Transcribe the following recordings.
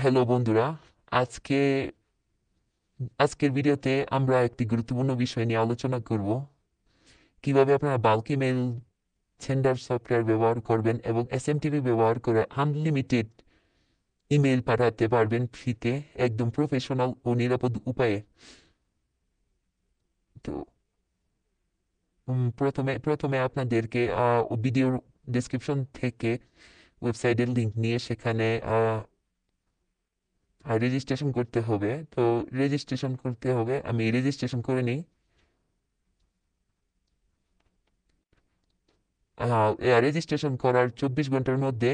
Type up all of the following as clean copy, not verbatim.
Hello বন্ধুরা। আজকে আজকের ভিডিওতে আমরা একটি গুরুত্বপূর্ণ বিষয় নিয়ে আলোচনা করব। কিভাবে আপনারা বাল্ক ইমেল সেন্ডার সফটওয়্যার ব্যবহার করবেন এবং এসএমটিপি ব্যবহার করে আনলিমিটেড ইমেল পাঠাতে পারবেন ফ্রিতে, একদম প্রফেশনাল ও নিরাপদ উপায়ে। তো প্রথমে প্রথমে আপনাদেরকে ভিডিওর ডেসক্রিপশন থেকে ওয়েবসাইটের লিংক নিয়ে সেখানে রেজিস্ট্রেশন করতে হবে। তো রেজিস্ট্রেশন করতে হবে, আমি রেজিস্ট্রেশন করে নিই। রেজিস্ট্রেশন করার 24 ঘন্টার মধ্যে,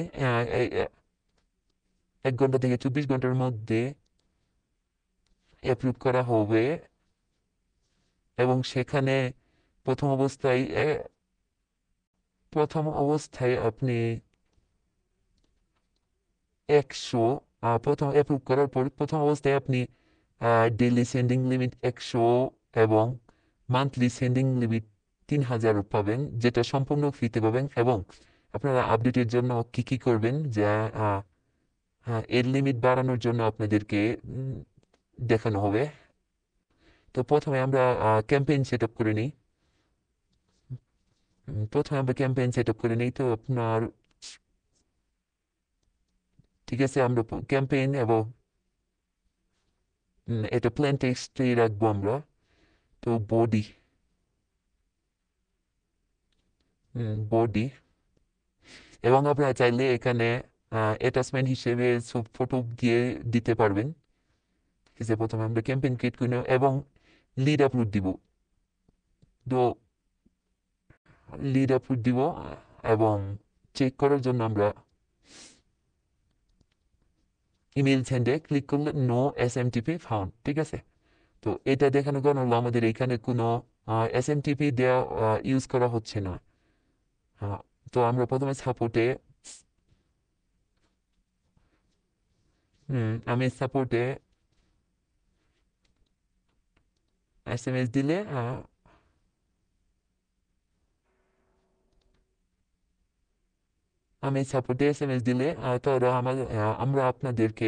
1 ঘন্টা থেকে 24 ঘন্টার মধ্যে অ্যাপ্রুভ করা হবে। এবং সেখানে প্রথম অবস্থায় প্রথম অবস্থায় আপনি 100, প্রথম অ্যাপ্রুভ করার পর প্রথম অবস্থায় আপনি ডেইলি সেন্ডিং লিমিট 100 এবং মান্থলি সেন্ডিং লিমিট 3000 পাবেন, যেটা সম্পূর্ণ ফ্রিতে পাবেন। এবং আপনারা আপডেটের জন্য কি কি করবেন, যা এর লিমিট বাড়ানোর জন্য আপনাদেরকে দেখানো হবে। তো প্রথমে আমরা ক্যাম্পেইন সেট আপ করে নিই। তো আপনার, ঠিক আছে, আমরা ক্যাম্পেইন এবং এটা প্লেন টেক্সটই রাখবো আমরা। তো বডি, এবং আপনারা চাইলে এখানে অ্যাটাচমেন্ট হিসেবে ফটো দিয়ে দিতে পারবেন। ঠিক আছে, প্রথমে আমরা ক্যাম্পেইন ক্রিয়েট করে নেব এবং লিড আপলোড দিব। তো লিড আপলোড দিব এবং চেক করার জন্য আমরা ইমেল সেন্ডে ক্লিক করলে নো এসএমটিপি ফাউন্ড। ঠিক আছে, তো এটা দেখানোর কারণ হলো আমাদের এখানে কোনো এসএমটিপি দেওয়া ইউজ করা হচ্ছে না। আহ, তো আমরা প্রথমে সাপোর্টে, আমি সাপোর্টে এসএমএস দিলে, তো ওরা আমরা আপনাদেরকে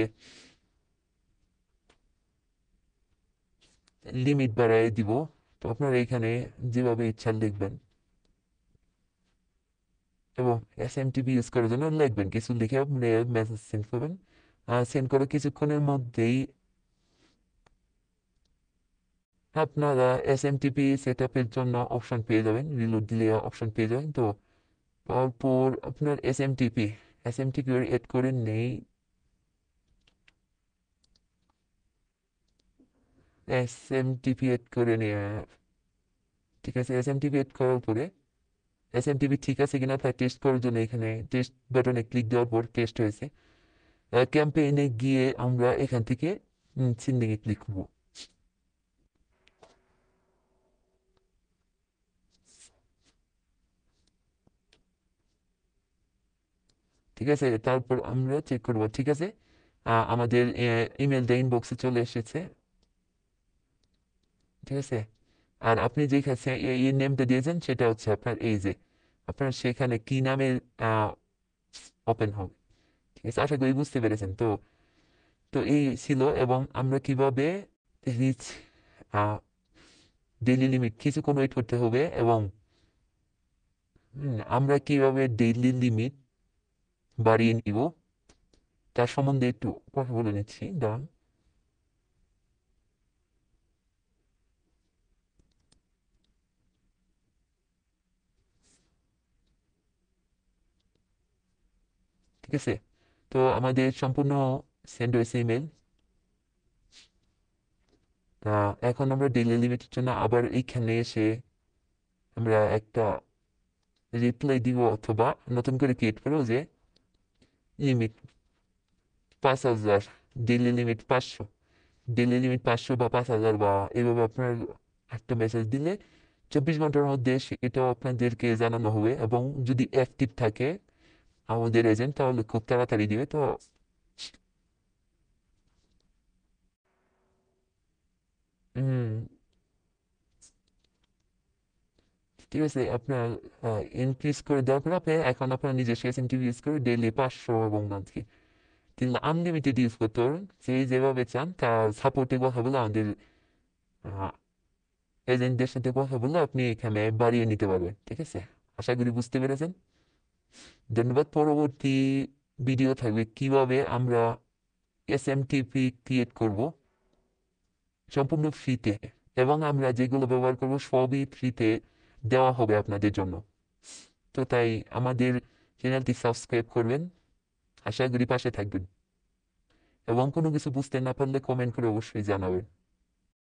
লিমিট বাড়াই দিব। তো আপনারা এখানে যেভাবে ইচ্ছা লিখবেন এবং এসএমটিপি ইউজ করার জন্য লিখবেন, কিছু লিখে আপনি মেসেজ সেন্ড করবেন। সেন্ড করে কিছুক্ষণের মধ্যেই আপনারা এসএমটিপি সেট আপের জন্য অপশন পেয়ে যাবেন, রিলোড দিলে অপশন পেয়ে যাবেন। তো তারপর আপনার এসএমটিপি এড করে নেই। এসএমটিপি এড করে নেওয়া, ঠিক আছে। এসএমটিপি এড করার পরে এসএমটিপি ঠিক আছে কিনা তা টেস্ট করার জন্য এখানে টেস্ট বাটনে ক্লিক দেওয়ার পর টেস্ট হয়েছে। ক্যাম্পেইনে গিয়ে আমরা এখান থেকে সিন্ডিংয়ে ক্লিক করবো। ঠিক আছে, তারপর আমরা চেক করবো। ঠিক আছে, আমাদের ইমেলটা ইনবক্সে চলে এসেছে। ঠিক আছে, আর আপনি যে এই নেমটা দিয়েছেন সেটা হচ্ছে আপনার, এই যে আপনার সেখানে কি নামে ওপেন হবে। ঠিক আছে, আশা করি বুঝতে পেরেছেন। তো তো এই ছিল, এবং আমরা কিভাবে রিচ ডেইলি লিমিট, কিছুক্ষণ ওয়েট করতে হবে। এবং আমরা কিভাবে ডেইলি লিমিট বাড়িয়ে নিব তার সম্বন্ধে একটু কথা বলে নিচ্ছি, দাঁড়ান। ঠিক আছে, তো আমাদের সম্পূর্ণ সেন্ড হয়েছে ইমেল। তা এখন আমরা ডেইলি লিমিটের জন্য আবার এইখানে এসে আমরা একটা রিপ্লাই দিব, অথবা নতুন করে ক্রিয়েট করবো যে লিমিট 5000, ডেইলি লিমিট 500, বা 5000, বা এইভাবে আপনার একটা মেসেজ দিলে 24 ঘন্টার মধ্যে সেটাও আপনাদেরকে জানানো হবে। এবং যদি অ্যাক্টিভ থাকে আমাদের এজেন্ট, তাহলে খুব তাড়াতাড়ি দিবে। তো হুম, ঠিক আছে, আপনার ইনক্রিজ করে দেওয়ার পর আপনি এখন আপনার নিজস্ব এসএমটিভি ইউজ করে ডেইলি 500 এবং মান্থলি কিন্তু আনলিমিটেড ইউজ করতে পারবেন, যে যেভাবে চান তার সাপোর্টে কথা বলে আমাদের এজেন্টদের সাথে কথা বলে আপনি এখানে বাড়িয়ে নিতে পারবেন। ঠিক আছে, আশা করি বুঝতে পেরেছেন। ধন্যবাদ। পরবর্তী ভিডিও থাকবে কিভাবে আমরা এসএমটিপি ক্রিয়েট করব সম্পূর্ণ ফ্রিতে, এবং আমরা যেগুলো ব্যবহার করব সবই ফ্রিতে দেওয়া হবে আপনাদের জন্য। তো তাই আমাদের চ্যানেলটি সাবস্ক্রাইব করবেন, আশা করি পাশে থাকবেন, এবং কোনো কিছু বুঝতে না পারলে কমেন্ট করে অবশ্যই জানাবেন।